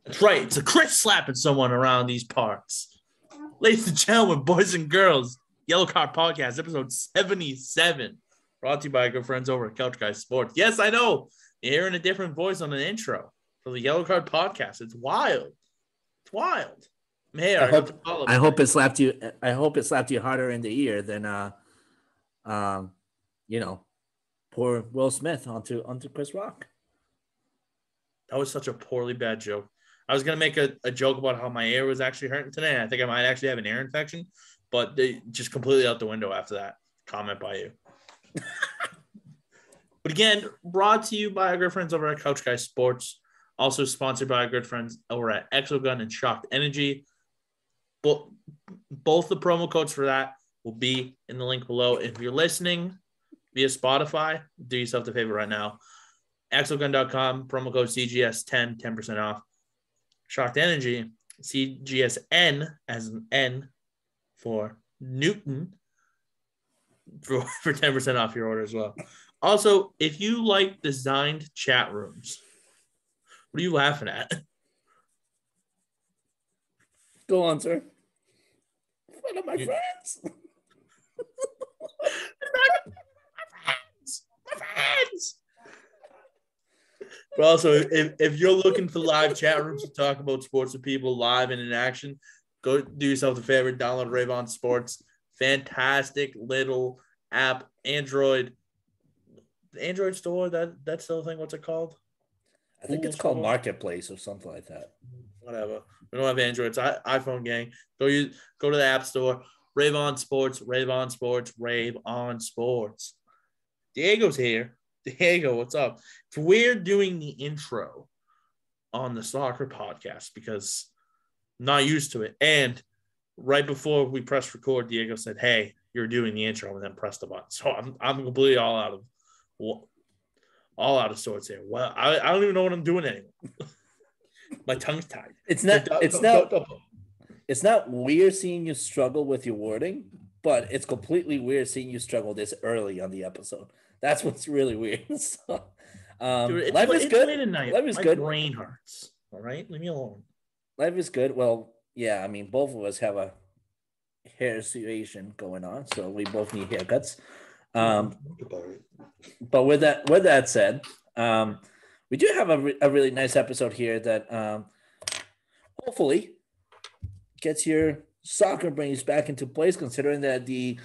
That's right. It's a Chris slapping someone around these parts. Ladies and gentlemen, boys and girls, Yellow Card Podcast, episode 77. Brought to you by our good friends over at Couch Guys Sports. Yes, I know. You're hearing a different voice on the intro for the Yellow Card Podcast. It's wild. It's wild. Hey, I hope it slapped you. I hope it slapped you harder in the ear than poor Will Smith onto Chris Rock. That was such a poorly bad joke. I was gonna make a joke about how my ear was actually hurting today. I think I might actually have an ear infection, but they just completely out the window after that comment by you. But again, brought to you by our good friends over at Couch Guys Sports. Also sponsored by our good friends over at Exogun and Shocked Energy. Both the promo codes for that will be in the link below. If you're listening via Spotify, do yourself the favor right now. Exogun.com, promo code CGS10, 10% off. Shocked Energy, CGSN as an N for Newton for 10% off your order as well. Also, if you like designed chat rooms, what are you laughing at? Go on, sir. One of my friends. My friends. But also, if you're looking for live chat rooms to talk about sports with people live and in action, go do yourself a favor, download Rave Sports. Fantastic little app, Android. The Android store, that's still a thing. What's it called? I think it's called Marketplace or something like that. Whatever. We don't have Androids. iPhone gang. Go to the App Store. Rave On Sports. Rave On Sports. Rave On Sports. Diego's here. Diego, what's up? We're doing the intro on the soccer podcast because I'm not used to it. And right before we pressed record, Diego said, "Hey, you're doing the intro," and then pressed the button. So I'm completely all out of sorts here. Well, I don't even know what I'm doing anymore. My tongue's tied. It's not weird seeing you struggle with your wording, but it's completely weird seeing you struggle this early on the episode. That's what's really weird. So, Dude, life is good. Life is good. My brain hurts. All right, leave me alone. Life is good. Well, yeah, I mean, both of us have a hair situation going on, so we both need haircuts. But with that said, we do have a really nice episode here that hopefully gets your soccer brains back into place, considering that the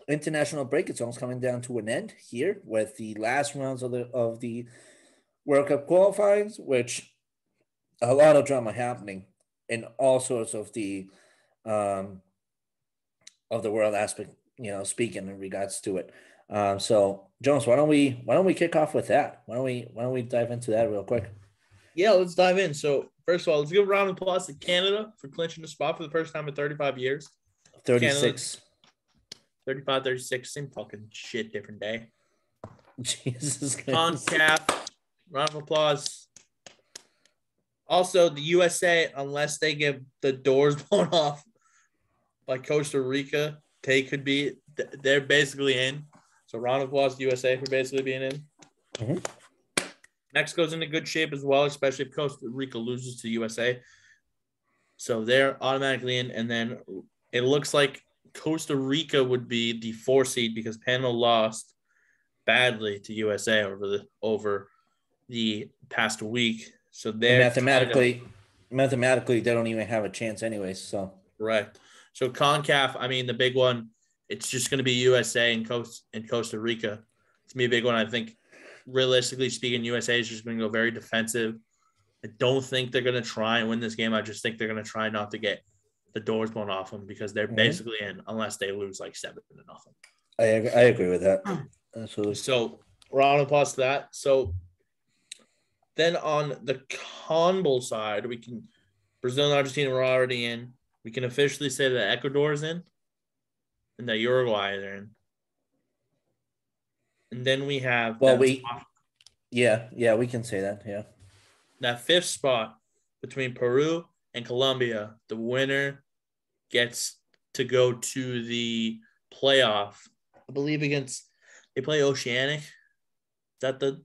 international break is almost coming down to an end here with the last rounds of the World Cup qualifyings, which a lot of drama happening in all sorts of the world aspect, speaking in regards to it. So Jones, why don't we kick off with that? Why don't we dive into that real quick? Yeah, let's dive in. So first of all, let's give a round of applause to Canada for clinching the spot for the first time in 35 years. 36. 35, 36, same fucking shit, different day. Jesus Christ. CONCACAF, round of applause. Also, the USA, unless they get the doors blown off by Costa Rica, they're basically in. So round of applause to USA for basically being in. Mm-hmm. Mexico's in a good shape as well, especially if Costa Rica loses to USA. So they're automatically in. And then it looks like Costa Rica would be the 4 seed because Panama lost badly to USA over the past week. So they're mathematically they don't even have a chance anyways. So correct. So CONCACAF, I mean the big one, it's just going to be USA and Costa Rica. It's going to be a big one. I think realistically speaking, USA is just going to go very defensive. I don't think they're going to try and win this game. I just think they're going to try not to get the doors blown off them because they're basically in unless they lose like 7-0. I agree with that. Absolutely. So round of applause to that. So then on the CONMEBOL side, Brazil and Argentina were already in. We can officially say that Ecuador is in and that Uruguay is in. And then we have we can say that. Yeah. That 5th spot between Peru and Colombia. The winner gets to go to the playoff. I believe they play Oceanic. Is that the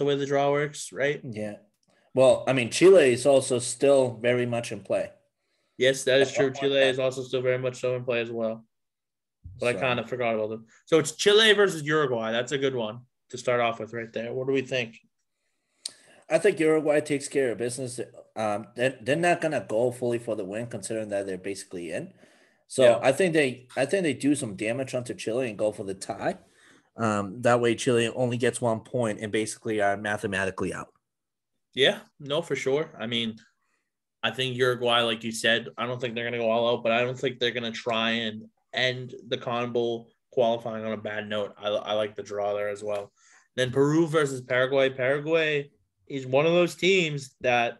way the draw works, right? Yeah. Well, I mean, Chile is also still very much in play. Yes, that is At one true. point, Chile yeah. is also still very much so in play as well. But I kind So of forgot about them. So it's Chile versus Uruguay. That's a good one to start off with right there. What do we think? I think Uruguay takes care of business. They're not gonna go fully for the win, considering that they're basically in. So Yeah. I think they do some damage onto Chile and go for the tie. That way, Chile only gets 1 point and basically are mathematically out. Yeah, no, for sure. I mean, I think Uruguay, like you said, I don't think they're going to go all out, but I don't think they're going to try and end the Con Bowl qualifying on a bad note. I like the draw there as well. Then Peru versus Paraguay. Paraguay is one of those teams that,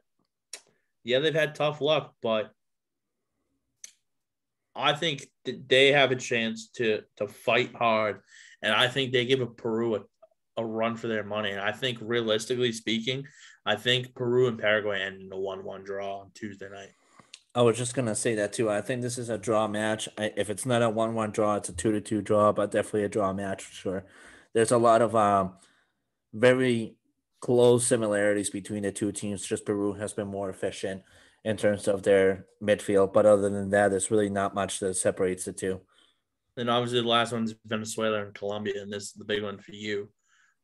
yeah, they've had tough luck, but I think that they have a chance to fight hard, and I think they give Peru a run for their money. And I think, realistically speaking, I think Peru and Paraguay end in a 1-1 draw on Tuesday night. I was just gonna say that too. I think this is a draw match. If it's not a 1-1 draw, it's a 2-2 draw, but definitely a draw match for sure. There's a lot of very close similarities between the two teams. Just Peru has been more efficient in terms of their midfield, but other than that, there's really not much that separates the two. Then obviously the last one's Venezuela and Colombia, and this is the big one for you.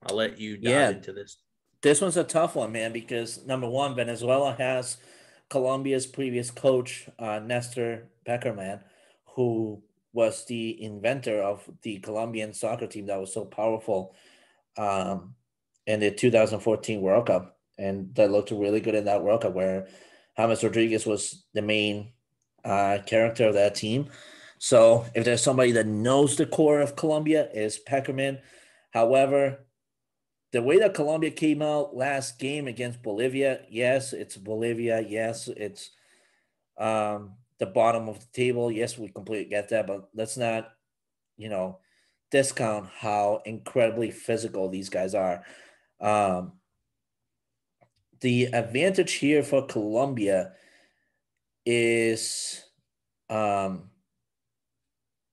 I'll let you dive Yeah, into this. this one's a tough one, man, because number one, Venezuela has Colombia's previous coach, Nestor Peckerman, who was the inventor of the Colombian soccer team that was so powerful um, in the 2014 World Cup. And that looked really good in that World Cup where James Rodriguez was the main character of that team. So if there's somebody that knows the core of Colombia is Peckerman. However, the way that Colombia came out last game against Bolivia, yes, it's Bolivia. Yes, it's the bottom of the table. Yes, we completely get that, but let's not, you know, discount how incredibly physical these guys are. Um, the advantage here for Colombia is um,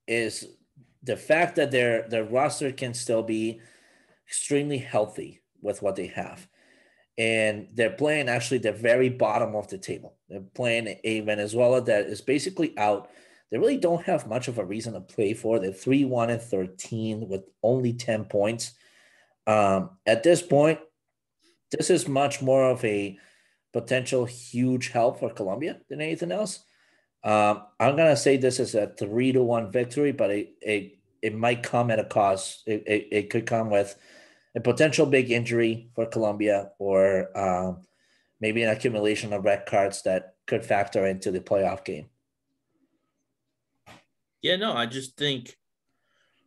is the fact that their roster can still be extremely healthy with what they have. And they're playing actually the very bottom of the table. They're playing a Venezuela that is basically out. They really don't have much of a reason to play for. They're 3-1-13 with only 10 points. At this point, this is much more of a potential huge help for Colombia than anything else. I'm gonna say this is a 3-1 victory, but it might come at a cost. It could come with a potential big injury for Colombia, or maybe an accumulation of red cards that could factor into the playoff game. Yeah, no, I just think,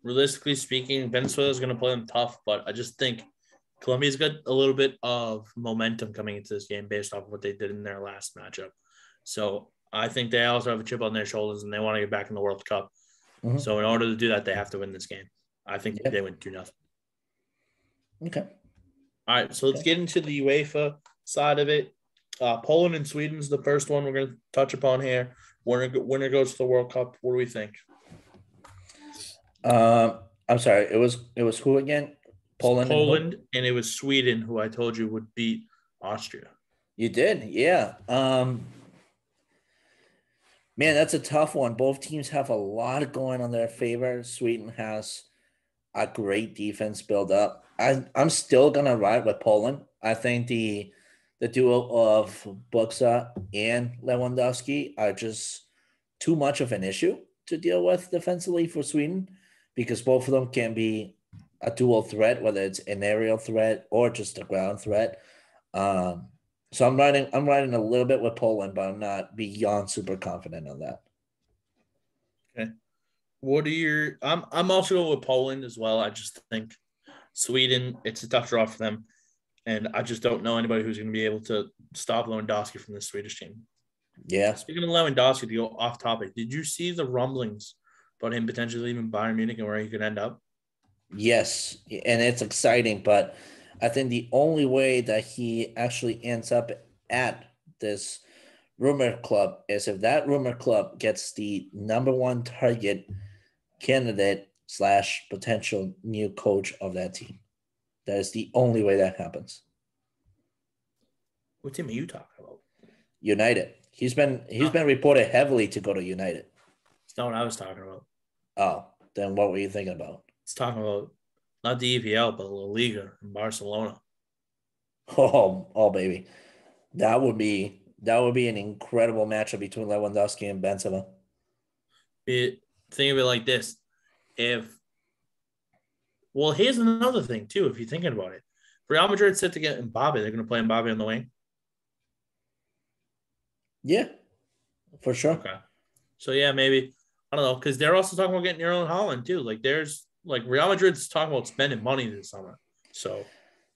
realistically speaking, Venezuela is going to play them tough, but I just think Colombia's got a little bit of momentum coming into this game based off of what they did in their last matchup. So I think they also have a chip on their shoulders and they want to get back in the World Cup. Mm-hmm. So in order to do that, they have to win this game. I think they win 2-0. Okay. All right, so let's get into the UEFA side of it. Poland and Sweden is the first one we're going to touch upon here. Winner goes to the World Cup. What do we think? I'm sorry. It was who again? Poland and it was Sweden who I told you would beat Austria. You did, yeah. Man, that's a tough one. Both teams have a lot going on their favor. Sweden has a great defense build up. I'm still gonna ride with Poland. I think the duo of Buxa and Lewandowski are just too much of an issue to deal with defensively for Sweden, because both of them can be a dual threat, whether it's an aerial threat or just a ground threat. So I'm riding a little bit with Poland, but I'm not beyond super confident on that. Okay. What are your I'm also going with Poland as well. I just think Sweden, it's a tough draw for them. And I just don't know anybody who's going to be able to stop Lewandowski from the Swedish team. Yeah. Speaking of Lewandowski, to go off topic, did you see the rumblings about him potentially leaving Bayern Munich and where he could end up? Yes, and it's exciting, but I think the only way that he actually ends up at this rumor club is if that rumor club gets the number one target candidate / potential new coach of that team. That is the only way that happens. What team are you talking about? United. He's been reported heavily to go to United. It's not what I was talking about. Oh, then what were you thinking about? It's talking about not the EPL, but La Liga in Barcelona. Oh, baby, that would be an incredible matchup between Lewandowski and Benzema. Think of it like this: here's another thing too. If you're thinking about it, Real Madrid set to get Mbappe. They're going to play Mbappe on the wing. Yeah, for sure. Okay, so yeah, maybe I don't know because they're also talking about getting Erling Haaland too. Like there's like Real Madrid's talking about spending money this summer. So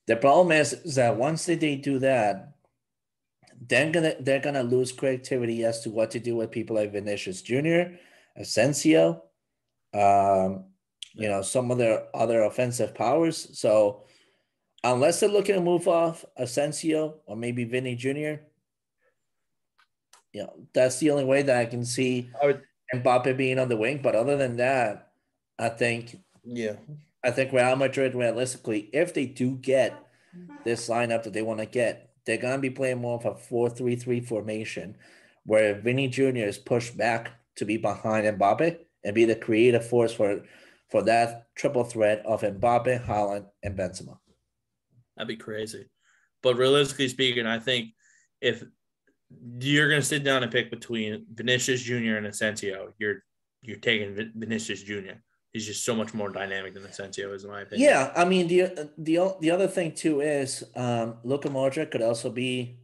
the problem is that once they do that, they're gonna lose creativity as to what to do with people like Vinicius Jr., Asensio, some of their other offensive powers. So unless they're looking to move off Asensio or maybe Vinny Jr., that's the only way that I can see Mbappe being on the wing. But other than that, I think Real Madrid, realistically, if they do get this lineup that they want to get, they're going to be playing more of a 4-3-3 formation where Vinny Jr. is pushed back to be behind Mbappe and be the creative force for that triple threat of Mbappe, Haaland, and Benzema. That'd be crazy. But realistically speaking, I think if you're going to sit down and pick between Vinicius Jr. and Asensio, you're taking Vinicius Jr. He's just so much more dynamic than Asensio is, in my opinion. Yeah, I mean, the other thing, too, is Luka Modric could also be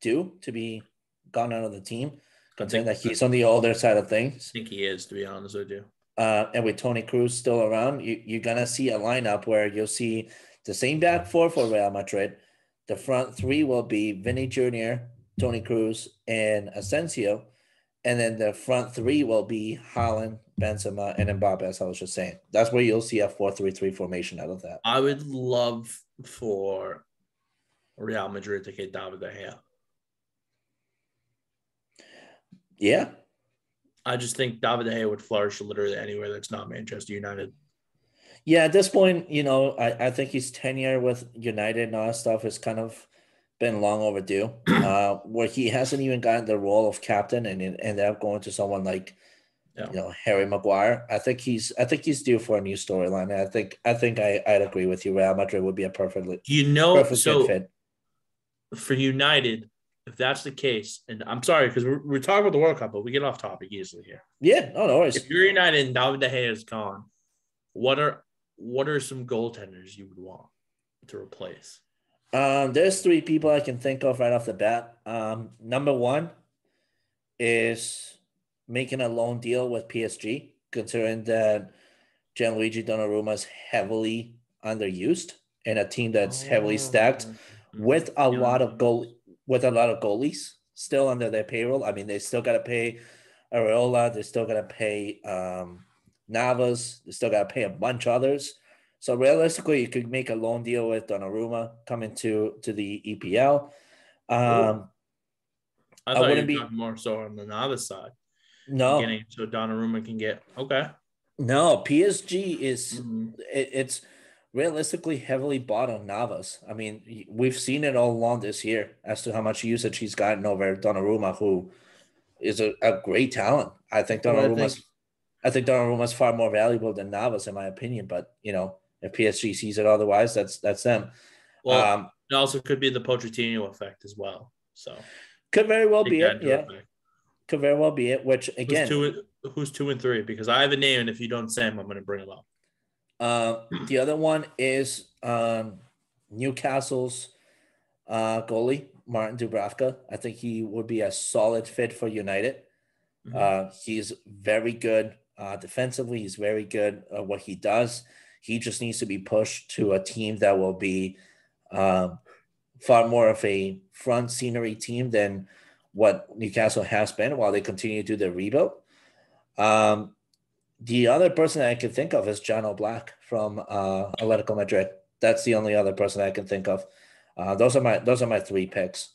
due to be gone out of the team, considering that he's on the older side of things. I think he is, to be honest with you. And with Toni Kroos still around, you're going to see a lineup where you'll see the same back four for Real Madrid. The front three will be Vinny Jr., Toni Kroos, and Asensio. And then the front three will be Haaland, Benzema, and Mbappe, as I was just saying. That's where you'll see a 4-3-3 formation out of that. I would love for Real Madrid to get David De Gea. Yeah. I just think David De Gea would flourish literally anywhere that's not Manchester United. Yeah, at this point, I think his tenure with United and all that stuff has kind of been long overdue. Where he hasn't even gotten the role of captain and ended up going to someone like, Harry Maguire. I think he's due for a new storyline. I'd agree with you. Real Madrid would be a perfect good fit. For United, if that's the case, and I'm sorry because we're talking about the World Cup, but we get off topic easily here. Yeah, no worries. If you're United and David De Gea is gone, what are some goaltenders you would want to replace? There's three people I can think of right off the bat. Number one is making a loan deal with PSG, considering that Gianluigi Donnarumma is heavily underused in a team that's heavily stacked with a lot of goalies still under their payroll. I mean, they still got to pay Areola. They still got to pay Navas. They still got to pay a bunch of others. So realistically, you could make a loan deal with Donnarumma coming to the EPL. I thought you were talking more so on the Navas side. No. So Donnarumma can get okay. No, PSG is it's realistically heavily bought on Navas. I mean, we've seen it all along this year as to how much usage he's gotten over Donnarumma, who is a great talent. I think Donnarumma's far more valuable than Navas, in my opinion. But if PSG sees it otherwise, that's them. Well, it also could be the Pochettino effect as well. So could very well be it. Yeah, could very well be it. Which again, who's 2 and 3? Because I have a name, and if you don't say him, I'm going to bring him up. The other one is Newcastle's goalie, Martin Dubravka. I think he would be a solid fit for United. He's very good defensively. He's very good at what he does. He just needs to be pushed to a team that will be far more of a front scenery team than what Newcastle has been while they continue to do their rebuild. The other person I can think of is John O'Black from Atletico Madrid. That's the only other person I can think of. Those are my three picks.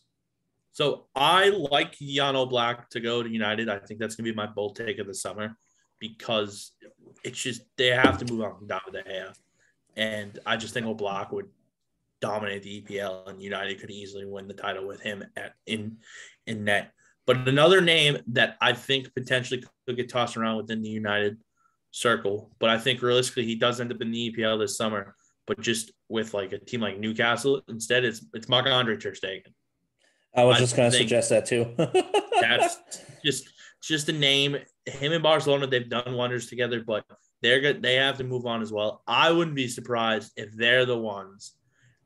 So I like Jan Oblak to go to United. I think that's going to be my bold take of the summer because it's just they have to move on from David De Gea. And I just think Oblak would dominate the EPL, and United could easily win the title with him in net. But another name that I think potentially could get tossed around within the United circle, but I think realistically he does end up in the EPL this summer, but just with like a team like Newcastle instead, it's Marc-Andre Ter Stegen. I was just going to suggest that too. That's just a name. Him and Barcelona, they've done wonders together, but they have to move on as well. I wouldn't be surprised if they're the ones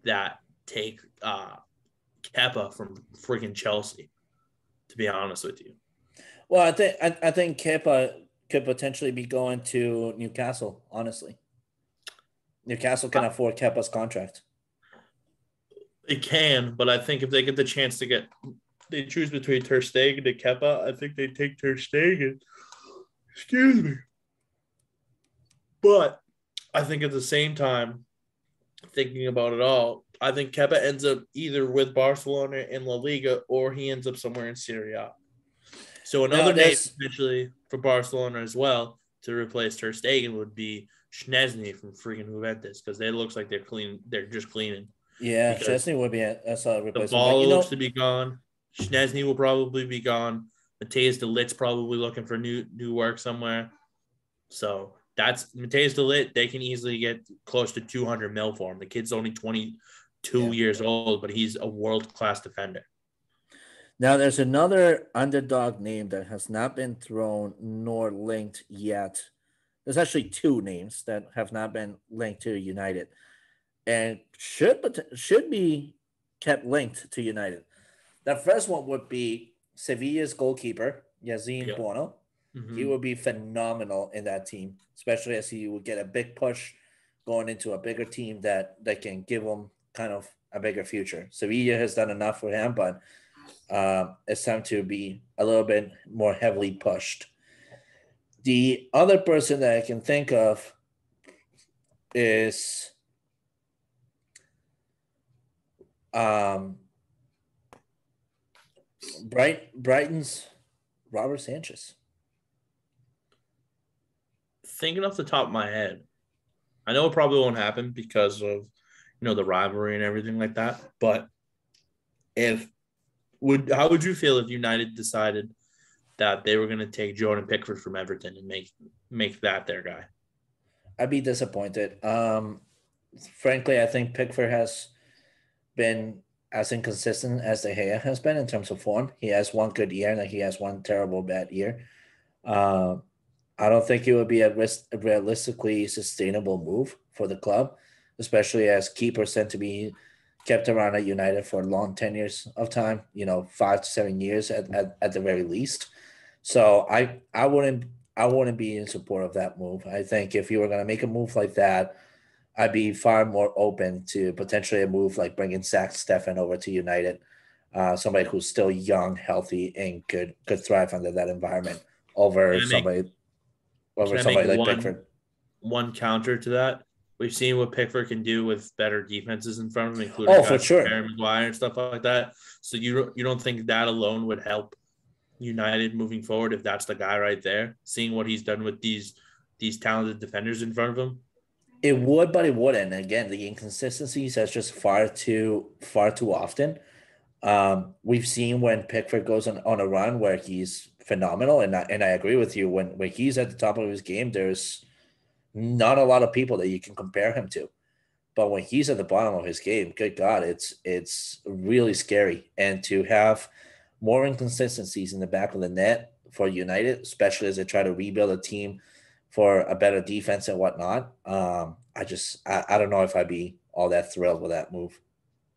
that take Kepa from freaking Chelsea, to be honest with you. Well, I think Kepa could potentially be going to Newcastle, honestly. Newcastle can afford Kepa's contract. They can, but I think if they get the chance to they choose between Ter Stegen and Kepa, I think they take Ter Stegen. Excuse me. But I think at the same time, thinking about it all, I think Kepa ends up either with Barcelona in La Liga or he ends up somewhere in Serie A. So another name potentially for Barcelona as well to replace Ter Stegen would be Szczesny from freaking Juventus, because they looks like they're clean. They're just cleaning. Yeah, Szczesny would be a solid replacement. The ball looks to be gone. Szczesny will probably be gone. Matthijs de Ligt's probably looking for new work somewhere. So that's Matthijs de Ligt. They can easily get close to 200 mil for him. The kid's only 22 years old, but he's a world-class defender. Now, there's another underdog name that has not been thrown nor linked yet. There's actually two names that have not been linked to United and should be kept linked to United. The first one would be Sevilla's goalkeeper, Yassine Bono. Mm-hmm. He would be phenomenal in that team, especially as he would get a big push going into a bigger team that can give him kind of a bigger future. Sevilla has done enough for him, but it's time to be a little bit more heavily pushed. The other person that I can think of is Brighton's Robert Sanchez. Thinking off the top of my head, I know it probably won't happen because of the rivalry and everything like that. But how would you feel if United decided that they were going to take Jordan Pickford from Everton and make that their guy? I'd be disappointed. Frankly, I think Pickford has been as inconsistent as De Gea has been in terms of form. He has one good year and he has one terrible bad year. I don't think it would be a realistically sustainable move for the club, especially as keepers tend to be kept around at United for long tenures of time, 5 to 7 years at the very least. So I wouldn't be in support of that move. I think if you were going to make a move like that, I'd be far more open to potentially a move like bringing Zach Steffen over to United, somebody who's still young, healthy, and could thrive under that environment over somebody like Pickford. One counter to that, we've seen what Pickford can do with better defenses in front of him, including for sure, Harry Maguire and stuff like that. So you don't think that alone would help United moving forward if that's the guy right there? Seeing what he's done with these talented defenders in front of him. It would, but it wouldn't. Again, the inconsistencies is just far too often. We've seen when Pickford goes on a run where he's phenomenal, and I agree with you. When he's at the top of his game, there's not a lot of people that you can compare him to. But when he's at the bottom of his game, good God, it's really scary. And to have more inconsistencies in the back of the net for United, especially as they try to rebuild a team for a better defense and whatnot, I don't know if I'd be all that thrilled with that move.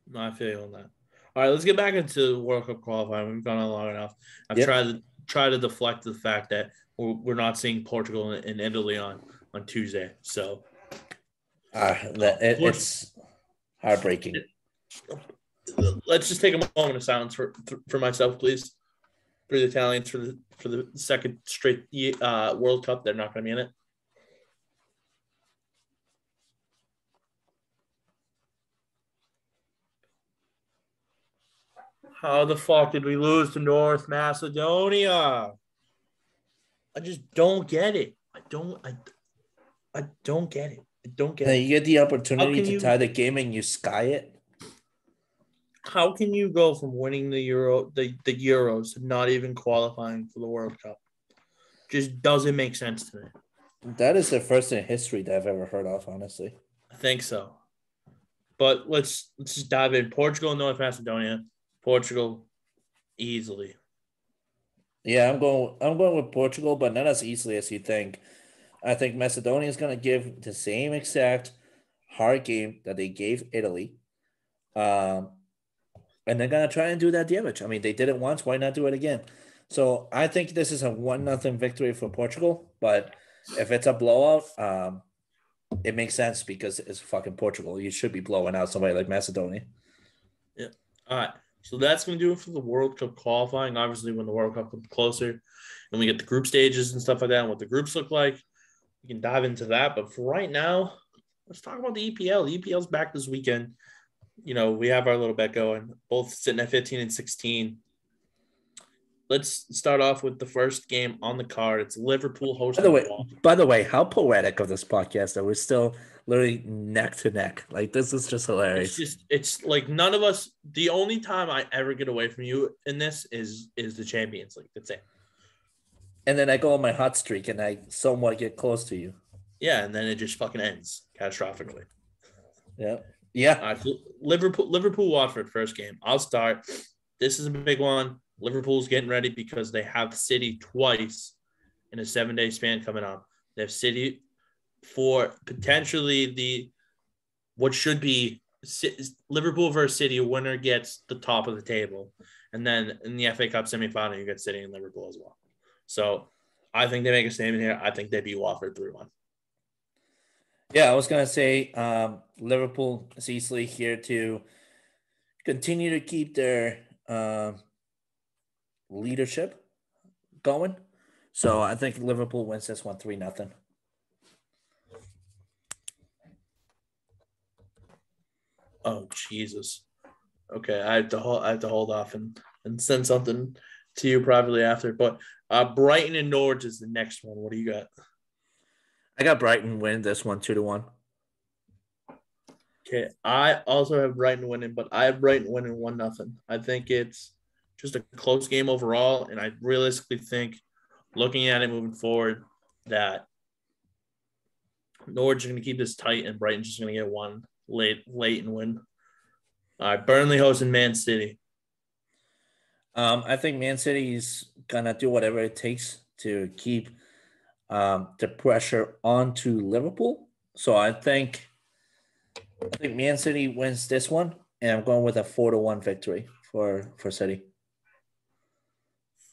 No, I feel you on that. All right, let's get back into World Cup qualifying. We've gone on long enough. I've tried to deflect the fact that we're not seeing Portugal and Italy on Tuesday. So it's heartbreaking. Let's just take a moment of silence for myself, please. For the Italians for the second straight World Cup, they're not going to be in it. How the fuck did we lose to North Macedonia? I just don't get it. I don't get it. I don't get it. You get the opportunity to tie the game and you sky it. How can you go from winning the Euros to not even qualifying for the World Cup? Just doesn't make sense to me. That is the first in history that I've ever heard of, honestly. I think so. But let's just dive in. Portugal and North Macedonia. Portugal easily. Yeah, I'm going with Portugal, but not as easily as you think. I think Macedonia is going to give the same exact hard game that they gave Italy. And they're going to try and do that damage. I mean, they did it once. Why not do it again? So I think this is a 1-0 victory for Portugal. But if it's a blowout, it makes sense because it's fucking Portugal. You should be blowing out somebody like Macedonia. Yeah. All right. So that's going to do it for the World Cup qualifying. Obviously, when the World Cup comes closer and we get the group stages and stuff like that and what the groups look like, we can dive into that. But for right now, let's talk about the EPL. The EPL's back this weekend. We have our little bet going, both sitting at 15 and 16. Let's start off with the first game on the card. It's Liverpool hosting. By the way, how poetic of this podcast that we're still literally neck to neck. Like, this is just hilarious. It's like none of us. The only time I ever get away from you in this is the Champions League. That's it. And then I go on my hot streak and I somewhat get close to you. Yeah, and then it just fucking ends catastrophically. Yeah. Yeah. Liverpool, Watford, first game. I'll start. This is a big one. Liverpool's getting ready because they have City twice in a 7-day span coming up. They have City for potentially what should be Liverpool versus City. A winner gets the top of the table. And then in the FA Cup semifinal, you get City and Liverpool as well. So I think they make a statement here. I think they beat Watford 3-1. Yeah, I was going to say Liverpool is easily here to continue to keep their leadership going. So I think Liverpool wins this one 3-0. Oh, Jesus. Okay, I have to hold off and send something to you privately after. But Brighton and Norwich is the next one. What do you got? I got Brighton win this one 2-1. Okay, I also have Brighton winning, but I have Brighton winning 1-0. I think it's just a close game overall, and I realistically think, looking at it moving forward, that Norwich is going to keep this tight, and Brighton's just going to get one late and win. All right, Burnley hosting Man City. I think Man City is gonna do whatever it takes to keep the pressure onto Liverpool. So I think Man City wins this one, and I'm going with a 4-1 victory for City.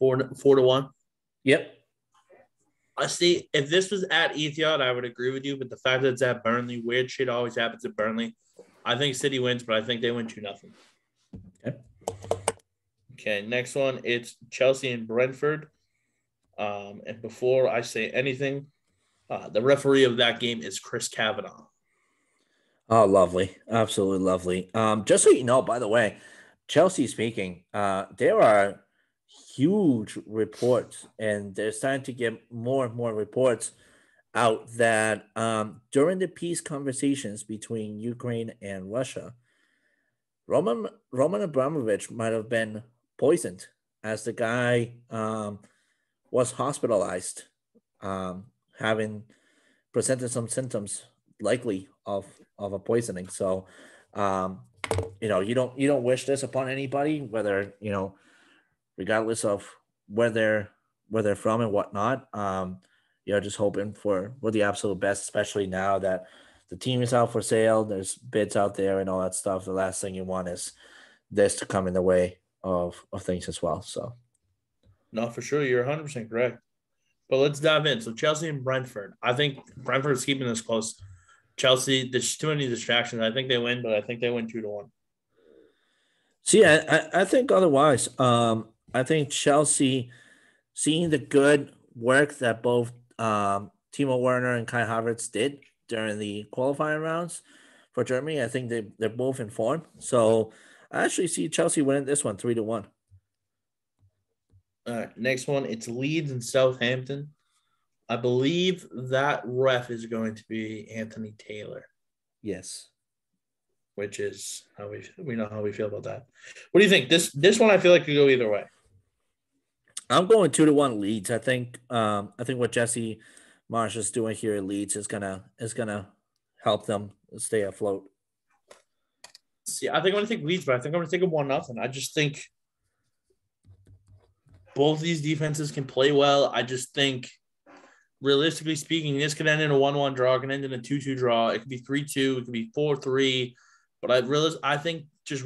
4-1. Yep. I see. If this was at Etihad, I would agree with you. But the fact that it's at Burnley, weird shit always happens at Burnley. I think City wins, but I think they win 2-0. Okay, next one. It's Chelsea and Brentford. And before I say anything, the referee of that game is Chris Kavanagh. Oh, lovely. Absolutely lovely. Just so you know, by the way, Chelsea speaking, there are huge reports, and they're starting to get more and more reports out that during the peace conversations between Ukraine and Russia, Roman Abramovich might have been poisoned as the guy was hospitalized, having presented some symptoms likely of a poisoning. So, you don't wish this upon anybody, whether, regardless of where they're from and whatnot. Just hoping for the absolute best, especially now that the team is out for sale. There's bids out there and all that stuff. The last thing you want is this to come in the way of things as well. So, no, for sure, you're 100% correct. But let's dive in. So Chelsea and Brentford. I think Brentford is keeping this close. Chelsea, there's too many distractions. I think they win, but I think they win 2-1. See, I think otherwise. I think Chelsea, seeing the good work that both Timo Werner and Kai Havertz did during the qualifying rounds for Germany, I think they're both in form. So I actually see Chelsea winning this one 3-1. All right, next one. It's Leeds and Southampton. I believe that ref is going to be Anthony Taylor. Yes. which is how we know how we feel about that. What do you think? This one I feel like could go either way. I'm going 2-1 Leeds. I think what Jesse Marsh is doing here at Leeds is gonna help them stay afloat. See, I think I'm gonna take Leeds, but I think I'm gonna take them 1-0. I just think both these defenses can play well. I just think, realistically speaking, this could end in a 1-1 draw. It can end in a 2-2 draw. It could be 3-2. It could be 4-3. But I think just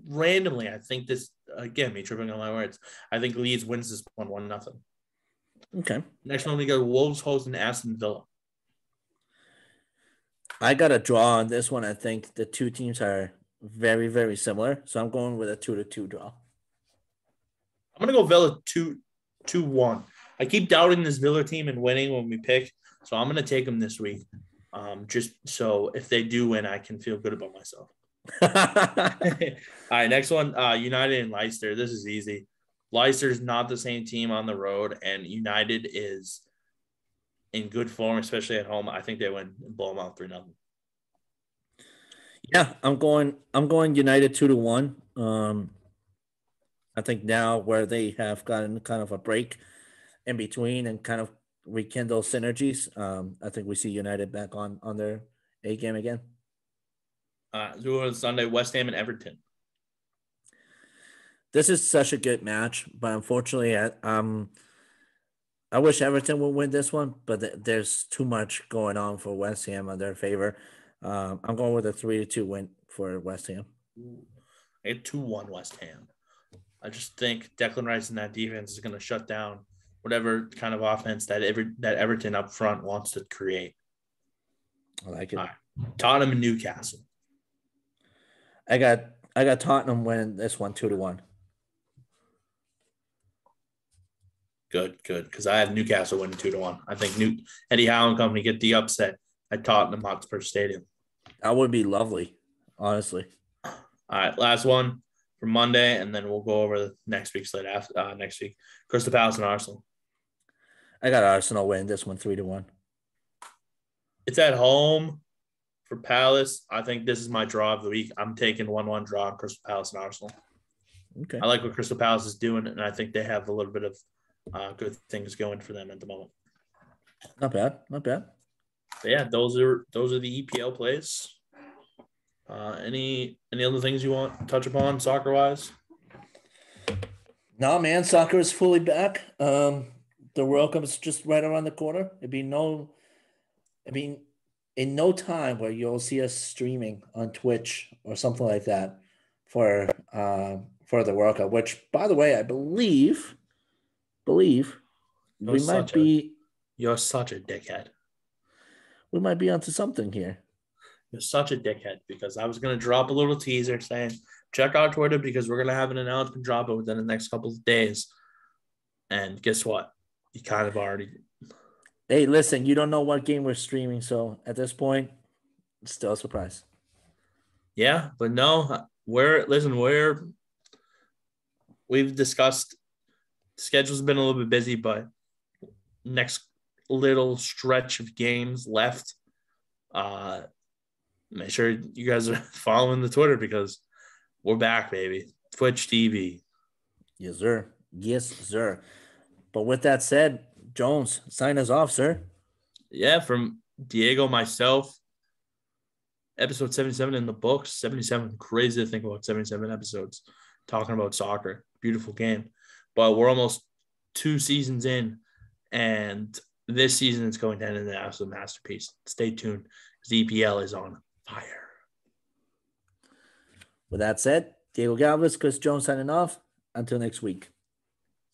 randomly, I think this, again, me tripping on my words, I think Leeds wins this 1-0. Okay. Next one, we go Wolves hosting Aston Villa. I got a draw on this one. I think the two teams are very, very similar. So I'm going with a 2-2 draw. I'm going to go Villa 2-1. I keep doubting this Villa team and winning when we pick. So I'm going to take them this week. Just so if they do win, I can feel good about myself. All right, next one, United and Leicester. This is easy. Leicester's not the same team on the road, and United is in good form, especially at home. I think they win and blow them out 3-0. Yeah, I'm going United 2-1. I think now where they have gotten kind of a break in between and kind of rekindle synergies, I think we see United back on their A game again. Sunday, West Ham and Everton. This is such a good match, but unfortunately, I wish Everton would win this one, but there's too much going on for West Ham in their favor. I'm going with a 3-2 win for West Ham. A 2-1 West Ham. I just think Declan Rice and that defense is going to shut down whatever kind of offense that Everton up front wants to create. I like it. All right. Tottenham and Newcastle. I got Tottenham winning this one 2-1. Good. Because I have Newcastle winning 2-1. I think Eddie Howe and company get the upset at Tottenham Hotspur Stadium. That would be lovely, honestly. All right, last one for Monday, and then we'll go over the next week's slate after next week. Crystal Palace and Arsenal. I got Arsenal winning this one 3-1. It's at home for Palace. I think this is my draw of the week. I'm taking 1-1 draw on Crystal Palace and Arsenal. Okay. I like what Crystal Palace is doing, and I think they have a little bit of good things going for them at the moment. Not bad. But yeah, those are the EPL plays. Any other things you want to touch upon soccer wise? No, man, soccer is fully back. The World Cup is just right around the corner. In no time where you'll see us streaming on Twitch or something like that for the World Cup. Which, by the way, I believe You're such a dickhead. We might be onto something here. You're such a dickhead because I was going to drop a little teaser saying, check out Twitter because we're going to have an announcement drop it within the next couple of days. And guess what? You kind of already. Hey, listen, you don't know what game we're streaming. So at this point, it's still a surprise. Yeah, but no, we've discussed schedule's been a little bit busy, but next little stretch of games left. Make sure you guys are following the Twitter because we're back, baby. Twitch TV. Yes, sir. But with that said, Jones, sign us off, sir. Yeah, from Diego, myself, episode 77 in the books. 77, crazy to think about 77 episodes talking about soccer. Beautiful game. But we're almost 2 seasons in, and this season is going to end in an absolute masterpiece. Stay tuned because EPL is on fire. With that said, Diego Galvez, Chris Jones signing off. Until next week.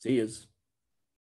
See yous.